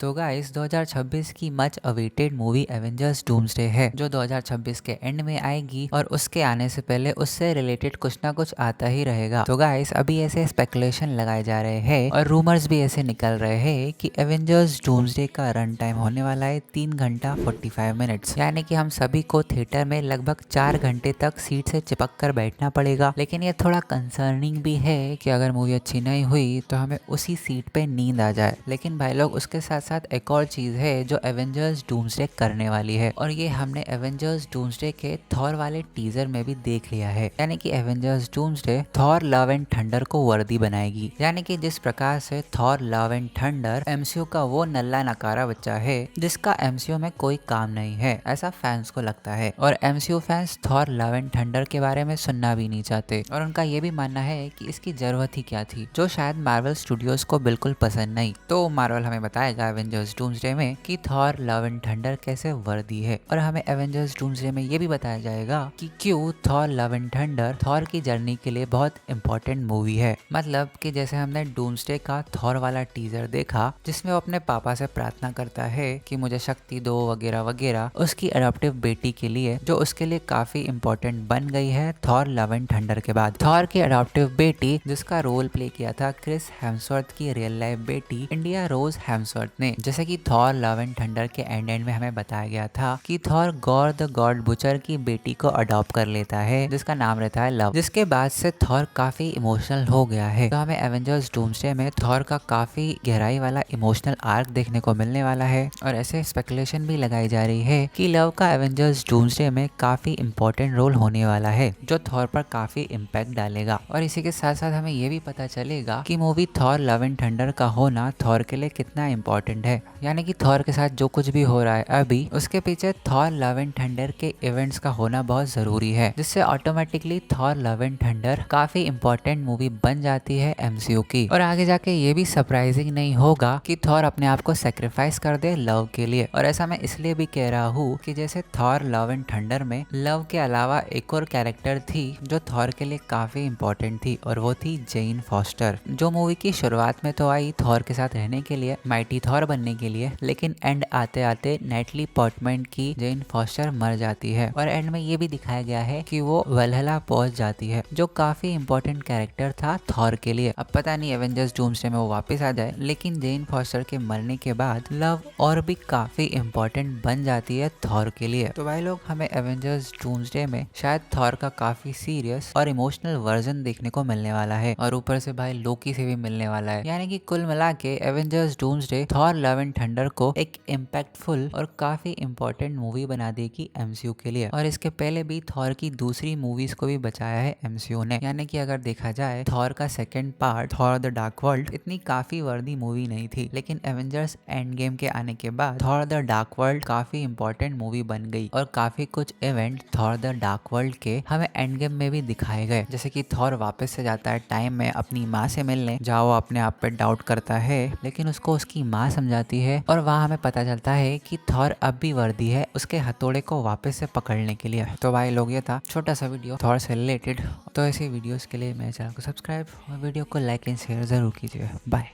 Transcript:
तो गाइस 2026 की much awaited movie Avengers doomsday है जो 2026 के एंड में आएगी और उसके आने से पहले उससे रिलेटेड कुछ ना कुछ आता ही रहेगा। तो गाइस अभी ऐसे स्पेकुलेशन लगाए जा रहे हैं और रूमर्स भी ऐसे निकल रहे हैं कि एवेंजर्स डूम्सडे का रन टाइम होने वाला है 3 घंटा 45 मिनट्स, यानी कि हम सभी को थिएटर में लगभग 4 घंटे तक सीट से चिपक कर बैठना पड़ेगा। लेकिन ये थोड़ा कंसर्निंग भी है कि अगर मूवी अच्छी नहीं हुई तो हमें उसी सीट पे नींद आ जाए। लेकिन भाई लोग उसके साथ साथ एक और चीज है जो एवेंजर्स डूम्सडे करने वाली है, और ये हमने एवेंजर्स डूम्सडे के थॉर वाले टीजर में भी देख लिया है। यानी कि Avengers doomsday Thor love and thunder को वर्दी बनाएगी। यानी कि जिस प्रकार से Thor love and thunder MCU का वो नल्ला नकारा बच्चा है जिसका एमसीयू में कोई काम नहीं है, ऐसा फैंस को लगता है। और MCU fans Thor love and thunder के बारे में सुनना भी नहीं चाहते, और उनका ये भी मानना है कि इसकी जरूरत ही क्या थी, जो शायद मार्वल स्टूडियोज को बिल्कुल पसंद नहीं। तो मार्वल हमें बताएगा एवेंजर्स डूम्सडे में कि थॉर लव एंड थंडर कैसे वर्दी है, और हमें एवेंजर्स डूम्सडे में ये भी बताया जाएगा कि क्यों Thor love and thunder Thor की जर्नी के लिए बहुत इंपॉर्टेंट मूवी है। मतलब कि जैसे हमने डूम्सडे का थॉर वाला टीजर देखा जिसमें वो अपने पापा से प्रार्थना करता है कि मुझे शक्ति दो वगैरह वगैरह, उसकी अडॉप्टिव बेटी के लिए, जो उसके लिए काफी इंपॉर्टेंट बन गई है थॉर लव एंड थंडर के बाद। थॉर की अडॉप्टिव बेटी जिसका रोल प्ले किया था क्रिस हेम्सवर्थ की रियल लाइफ बेटी इंडिया रोज हेम्सवर्थ ने। जैसे कि थॉर लव एंड थंडर के एंड में हमें बताया गया था कि Thor gore the God butcher की बेटी को अडॉप्ट कर लेता है जिसका नाम रहता है लव, जिसके बाद से थॉर काफी इमोशनल हो गया है। तो हमें एवेंजर्स डूम्सडे में थॉर का काफी गहराई वाला इमोशनल आर्क देखने को मिलने वाला है। और ऐसे स्पेकुलेशन भी लगाई जा रही है कि लव का एवेंजर्स डूम्सडे में काफी इंपॉर्टेंट रोल होने वाला है जो थॉर पर काफी इम्पैक्ट डालेगा। और इसी के साथ साथ हमें ये भी पता चलेगा कि movie Thor love and thunder का होना थॉर के लिए कितना इम्पोर्टेंट है। यानी कि थॉर के साथ जो कुछ भी हो रहा है अभी, उसके पीछे थॉर लव एंड थंडर के इवेंट्स का होना बहुत जरूरी है, जिससे automatically Thor love and thunder काफी इंपॉर्टेंट मूवी बन जाती है एमसीयू की। और आगे जाके ये भी सरप्राइजिंग नहीं होगा कि थॉर अपने आप को सेक्रीफाइस कर दे लव के लिए। और ऐसा मैं इसलिए भी कह रहा हूँ कि जैसे थॉर लव एंड थंडर में लव के अलावा एक और कैरेक्टर थी जो थॉर के लिए काफी इंपॉर्टेंट थी, और वो थी जेन फॉस्टर, जो मूवी की शुरुआत में तो आई थॉर के साथ रहने के लिए, माइटी थॉर बनने के लिए, लेकिन एंड आते आते नेटली पोर्टमैन की जेन फॉस्टर मर जाती है। और एंड में ये भी दिखाया गया है कि वो वल्हला पहुंच जाती है, जो काफी इंपॉर्टेंट कैरेक्टर था थॉर के लिए। अब पता नहीं एवेंजर्स डूम्सडे में वो वापस आ जाए, लेकिन जेन फॉस्टर के मरने के बाद लव और भी काफी इंपॉर्टेंट बन जाती है थॉर के लिए। तो भाई लोग हमें एवेंजर्स डूम्सडे में शायद थॉर का काफी सीरियस और इमोशनल वर्जन देखने को मिलने वाला है, और ऊपर से भाई लोकी से भी मिलने वाला है। यानी कि कुल मिला के Avengers doomsday Thor love and thunder को एक इम्पैक्टफुल और काफी इंपॉर्टेंट मूवी बना देगी एमसीयू के लिए। और इसके पहले भी थॉर की दूसरी मूवीज को भी बचाया है एमसीयू ने। यानी कि अगर देखा जाए थॉर का second part Thor the dark world इतनी काफी वर्दी मूवी नहीं थी, लेकिन एवेंजर्स एंड गेम के आने के बाद थॉर द डार्क वर्ल्ड काफी इंपॉर्टेंट मूवी बन गई, और काफी कुछ event Thor the dark world के हमें एंड गेम में भी दिखाए गए। जैसे कि थॉर वापस से जाता है टाइम में अपनी माँ से मिलने, जहाँ वो अपने आप पे डाउट करता है, लेकिन उसको उसकी माँ समझाती है, और वहाँ हमें पता चलता है कि थॉर अब भी वर्दी है उसके हथौड़े को वापस से पकड़ने के लिए। तो भाई लोग ये था छोटा सा वीडियो थॉर से रिलेटेड। तो ऐसे वीडियोस के लिए मेरे चैनल को सब्सक्राइब और वीडियो को लाइक एंड शेयर जरूर कीजिए। बाय।